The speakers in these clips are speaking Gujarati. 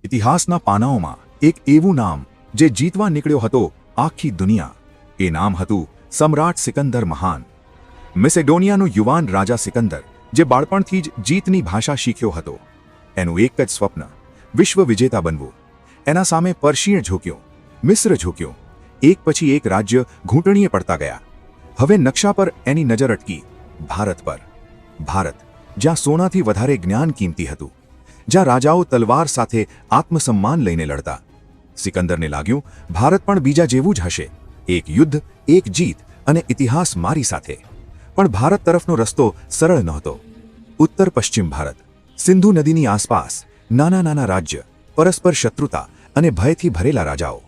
ઇતિહાસના પાનાઓમાં એક એવું નામ જે જીતવા નીકળ્યો હતો આખી દુનિયા. એ નામ હતું સમ્રાટ સિકંદર મહાન. મેસેડોનિયાનો યુવાન રાજા સિકંદર, જે બાળપણથી જ જીતની ભાષા શીખ્યો હતો. એનું એક જ સ્વપ્ન, વિશ્વ વિજેતા બનવું. એના સામે પર્શિયન ઝૂક્યો, મિસ્ર ઝૂક્યો. એક પછી એક રાજ્ય ઘૂંટણીએ પડતા ગયા. હવે નકશા પર એની નજર અટકી ભારત પર. ભારત, જ્યાં સોનાથી વધારે જ્ઞાન કિંમતી હતું, જ્યાં રાજાઓ તલવાર સાથે આત્મસન્માન લઈને લડતા. સિકંદરને લાગ્યું, ભારત પણ બીજા જેવું જ હશે. એક યુદ્ધ, એક જીત અને ઇતિહાસ મારી સાથે. પણ ભારત તરફનો રસ્તો સરળ નહોતો. ઉત્તર પશ્ચિમ ભારત, સિંધુ નદીની આસપાસ નાના નાના રાજ્ય, પરસ્પર શત્રુતા અને ભયથી ભરેલા રાજાઓ.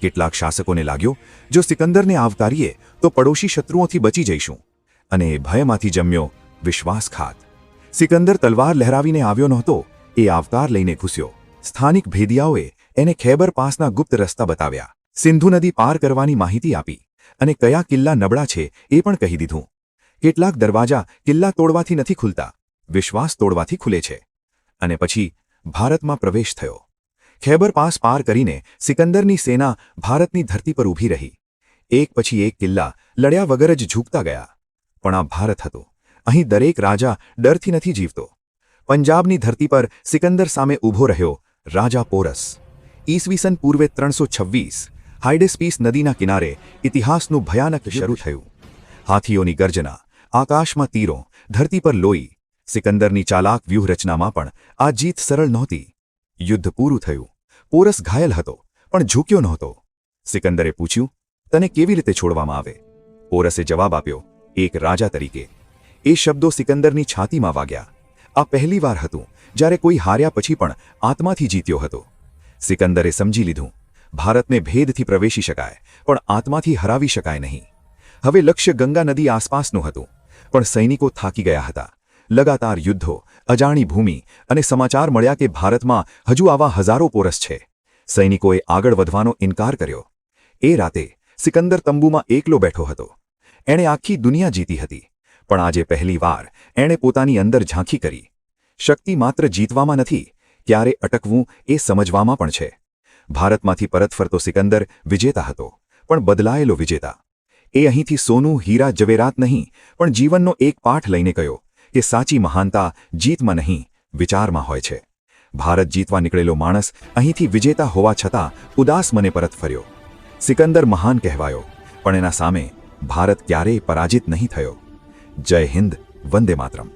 કેટલાક શાસકોને લાગ્યો, જો સિકંદરને આવકારીએ તો પડોશી શત્રુઓથી બચી જઈશું. અને એ ભયમાંથી જન્મ્યો વિશ્વાસઘાત. સિકંદર તલવાર લહેરાવીને આવ્યો નહોતો, એ આવકાર લઈને ઘૂસ્યો. સ્થાનિક ભેદિયાઓએ એને ખૈબર પાસના ગુપ્ત રસ્તા બતાવ્યા, સિંધુ નદી પાર કરવાની માહિતી આપી, અને કયા કિલ્લા નબળા છે એ પણ કહી દીધું. કેટલાક દરવાજા કિલ્લા તોડવાથી નથી ખુલતા, વિશ્વાસ તોડવાથી ખુલે છે. અને પછી ભારતમાં પ્રવેશ થયો. ખૈબર પાસ પાર કરીને સિકંદરની સેના ભારતની ધરતી પર ઊભી રહી. એક પછી એક કિલ્લા લડ્યા વગર જ ઝૂકતા ગયા. પણ આ ભારત હતો. અહીં દરેક રાજા ડરથી નથી જીવતો. પંજાબની ધરતી પર સિકંદર સામે ઊભો રહ્યો રાજા પોરસ. ઈસવીસન પૂર્વે 326 હાઇડેસ્પીસ નદીના કિનારે ઇતિહાસનું ભયાનક શરૂ થયું. હાથીઓની ગર્જના, આકાશમાં તીરો, ધરતી પર લોહી. સિકંદરની ચાલાક વ્યૂહરચનામાં પણ આ જીત સરળ નહોતી. યુદ્ધ પૂરું થયું. પોરસ ઘાયલ હતો, પણ ઝૂક્યો નહોતો. સિકંદરે પૂછ્યું, તને કેવી રીતે છોડવામાં આવે? પોરસે જવાબ આપ્યો, એક રાજા તરીકે. એ શબ્દો સિકંદરની છાતીમાં વાગ્યા. આ પહેલીવાર હતું જ્યારે કોઈ હાર્યા પછી પણ આત્માથી જીત્યો હતો. સિકંદરે સમજી લીધું, ભારતને ભેદથી પ્રવેશી શકાય, પણ આત્માથી હરાવી શકાય નહીં. હવે લક્ષ્ય ગંગા નદી આસપાસનું હતું, પણ સૈનિકો થાકી ગયા હતા. લગાતાર યુદ્ધો, અજાણી ભૂમિ, અને સમાચાર મળ્યા કે ભારતમાં હજુ આવા હજારો પોરસ છે. સૈનિકોએ આગળ વધવાનો ઇનકાર કર્યો. એ રાતે સિકંદર તંબુમાં એકલો બેઠો હતો. એણે આખી દુનિયા જીતી હતી, પણ આજે પહેલીવાર એણે પોતાની અંદર ઝાંખી કરી. શક્તિ માત્ર જીતવામાં નથી, ક્યારે અટકવું એ સમજવામાં પણ છે. ભારતમાંથી પરત ફરતો સિકંદર વિજેતા હતો, પણ બદલાયેલો વિજેતા. એ અહીંથી સોનું, હીરા, જવેરાત નહીં, પણ જીવનનો એક પાઠ લઈને ગયો કે સાચી મહાનતા જીતમાં નહીં, વિચારમાં હોય છે. ભારત જીતવા નીકળેલો માણસ અહીંથી વિજેતા હોવા છતાં ઉદાસ મને પરત ફર્યો. સિકંદર મહાન કહેવાયો, પણ એના સામે ભારત ક્યારેય પરાજિત નહીં થયો. જય હિન્દ, વંદે માતરમ.